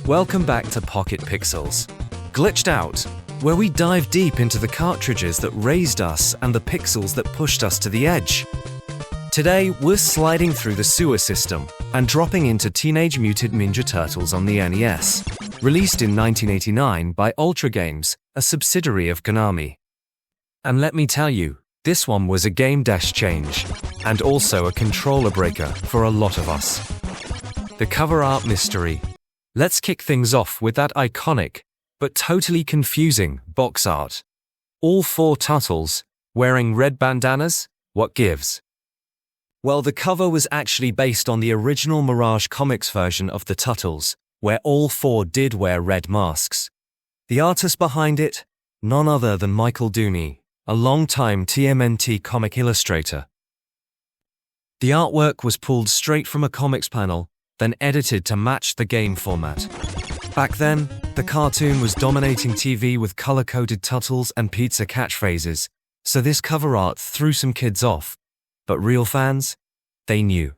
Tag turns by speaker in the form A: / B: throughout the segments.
A: Welcome back to Pocket Pixels, Glitched Out, where we dive deep into the cartridges that raised us and the pixels that pushed us to the edge. Today, we're sliding through the sewer system and dropping into Teenage Mutant Ninja Turtles on the NES, released in 1989 by Ultra Games, a subsidiary of Konami. And let me tell you, this one was a game dash change, and also a controller breaker for a lot of us. The cover art mystery. Let's kick things off with that iconic, but totally confusing, box art. All four Turtles, wearing red bandanas, what gives? Well, the cover was actually based on the original Mirage Comics version of the Turtles, where all four did wear red masks. The artist behind it? None other than Michael Dooney, a longtime TMNT comic illustrator. The artwork was pulled straight from a comics panel, then edited to match the game format. Back then, the cartoon was dominating TV with color-coded Turtles and pizza catchphrases, so this cover art threw some kids off. But real fans? They knew.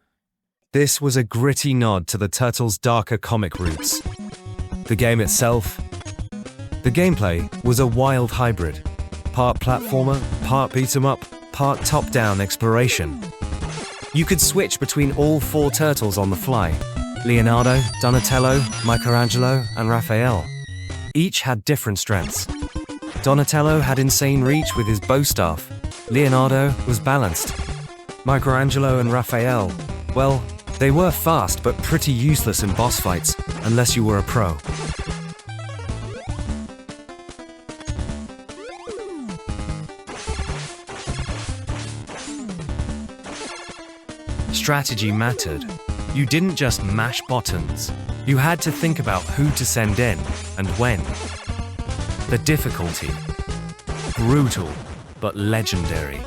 A: This was a gritty nod to the Turtles' darker comic roots. The game itself? The gameplay was a wild hybrid. Part platformer, part beat-em-up, part top-down exploration. You could switch between all four Turtles on the fly. Leonardo, Donatello, Michelangelo, and Raphael. Each had different strengths. Donatello had insane reach with his bow staff. Leonardo was balanced. Michelangelo and Raphael, well, they were fast but pretty useless in boss fights, unless you were a pro. Strategy mattered. You didn't just mash buttons. You had to think about who to send in and when. The difficulty. Brutal, but legendary.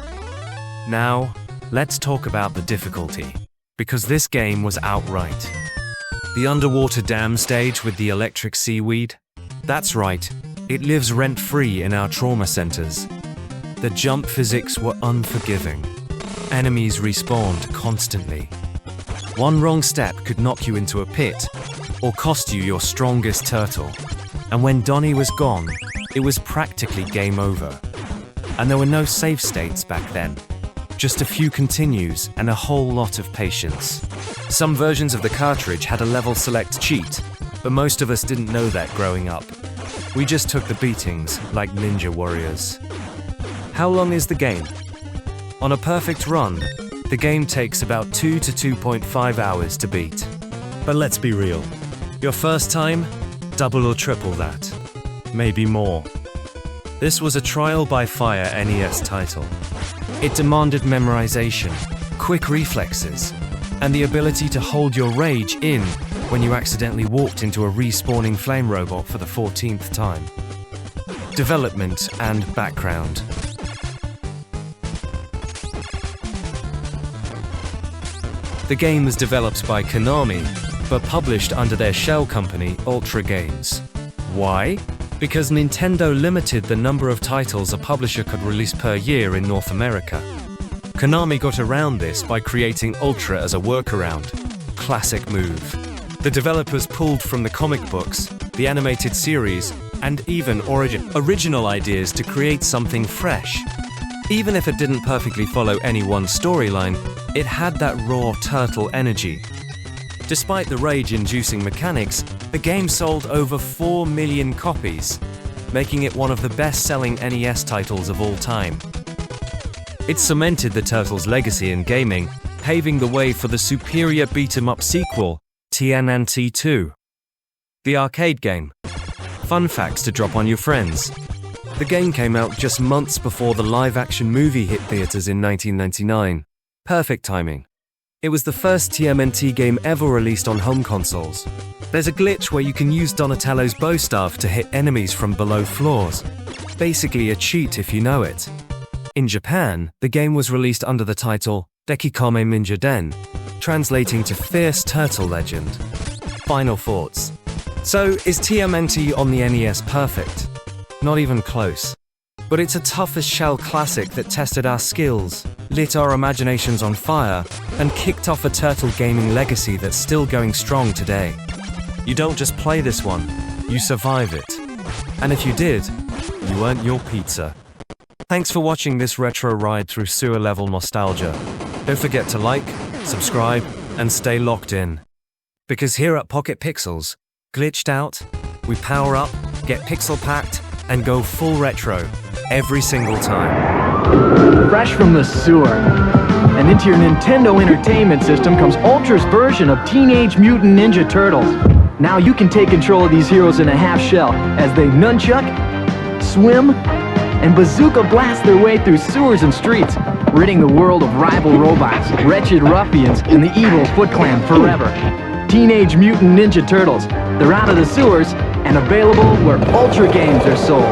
A: Now, let's talk about the difficulty, because this game was outright. The underwater dam stage with the electric seaweed? That's right, it lives rent-free in our trauma centers. The jump physics were unforgiving. Enemies respawned constantly. One wrong step could knock you into a pit, or cost you your strongest turtle. And when Donnie was gone, it was practically game over. And there were no save states back then. Just a few continues and a whole lot of patience. Some versions of the cartridge had a level select cheat, but most of us didn't know that growing up. We just took the beatings like ninja warriors. How long is the game? On a perfect run, the game takes about 2 to 2.5 hours to beat. But let's be real. Your first time? Double or triple that. Maybe more. This was a trial by fire NES title. It demanded memorization, quick reflexes, and the ability to hold your rage in when you accidentally walked into a respawning flame robot for the 14th time. Development and background. The game was developed by Konami, but published under their shell company, Ultra Games. Why? Because Nintendo limited the number of titles a publisher could release per year in North America. Konami got around this by creating Ultra as a workaround. Classic move. The developers pulled from the comic books, the animated series, and even original ideas to create something fresh. Even if it didn't perfectly follow any one storyline, it had that raw turtle energy. Despite the rage-inducing mechanics, the game sold over 4 million copies, making it one of the best-selling NES titles of all time. It cemented the Turtles' legacy in gaming, paving the way for the superior beat-em-up sequel, TMNT 2. The arcade game. Fun facts to drop on your friends. The game came out just months before the live-action movie hit theaters in 1999. Perfect timing. It was the first TMNT game ever released on home consoles. There's a glitch where you can use Donatello's bow staff to hit enemies from below floors. Basically a cheat if you know it. In Japan, the game was released under the title Dekikame Ninja Den, translating to Fierce Turtle Legend. Final thoughts. So, is TMNT on the NES perfect? Not even close. But it's a tough-as-shell classic that tested our skills, lit our imaginations on fire, and kicked off a turtle gaming legacy that's still going strong today. You don't just play this one, you survive it. And if you did, you earned your pizza. Thanks for watching this retro ride through sewer-level nostalgia. Don't forget to like, subscribe, and stay locked in. Because here at Pocket Pixels, glitched out, we power up, get pixel-packed, and go full retro every single time.
B: Fresh from the sewer, and into your Nintendo Entertainment System comes Ultra's version of Teenage Mutant Ninja Turtles. Now you can take control of these heroes in a half shell as they nunchuck, swim, and bazooka blast their way through sewers and streets, ridding the world of rival robots, wretched ruffians, and the evil Foot Clan forever. Teenage Mutant Ninja Turtles. They're out of the sewers and available where Ultra games are sold.